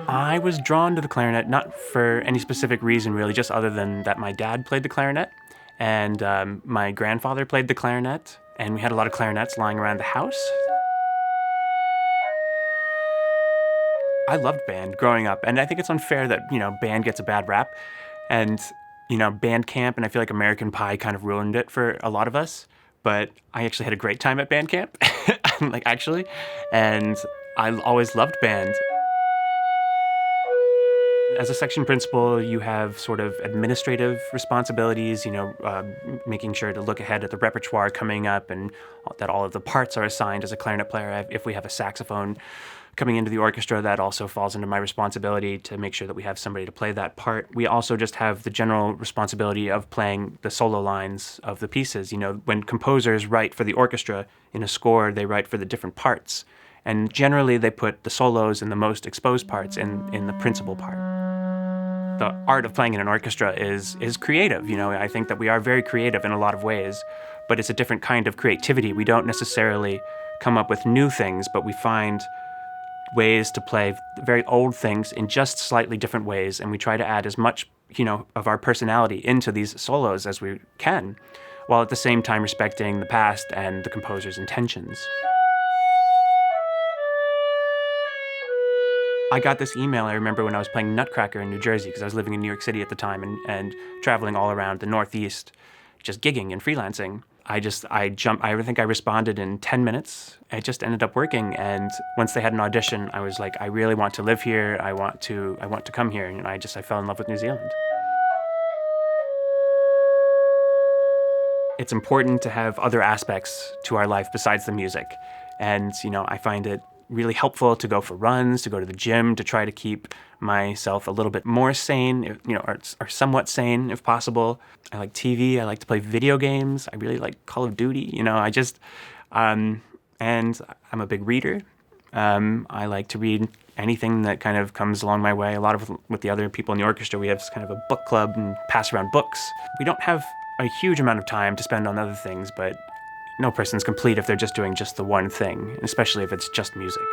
I was drawn to the clarinet not for any specific reason, really, just other than that my dad played the clarinet and my grandfather played the clarinet, and we had a lot of clarinets lying around the house. I loved band growing up, and I think it's unfair that, band gets a bad rap. And, band camp, and I feel like American Pie kind of ruined it for a lot of us. But I actually had a great time at band camp, like actually, and I always loved band. As a section principal, you have sort of administrative responsibilities, making sure to look ahead at the repertoire coming up and that all of the parts are assigned as a clarinet player. If we have a saxophone coming into the orchestra, that also falls into my responsibility to make sure that we have somebody to play that part. We also just have the general responsibility of playing the solo lines of the pieces. When composers write for the orchestra in a score, they write for the different parts. And generally, they put the solos and the most exposed parts in the principal part. The art of playing in an orchestra is creative. I think that we are very creative in a lot of ways, but it's a different kind of creativity. We don't necessarily come up with new things, but we find ways to play very old things in just slightly different ways, and we try to add as much, of our personality into these solos as we can, while at the same time respecting the past and the composer's intentions. I got this email, I remember, when I was playing Nutcracker in New Jersey, because I was living in New York City at the time and traveling all around the Northeast, just gigging and freelancing. I think I responded in 10 minutes. It just ended up working, and once they had an audition, I was like, I really want to live here, I want to come here, and I fell in love with New Zealand. It's important to have other aspects to our life besides the music, and I find it really helpful to go for runs, to go to the gym, to try to keep myself a little bit more sane, or somewhat sane if possible. I like TV. I like to play video games. I really like Call of Duty. And I'm a big reader. I like to read anything that kind of comes along my way. A lot of with the other people in the orchestra, we have kind of a book club and pass around books. We don't have a huge amount of time to spend on other things, but no person's complete if they're just doing just the one thing, especially if it's just music.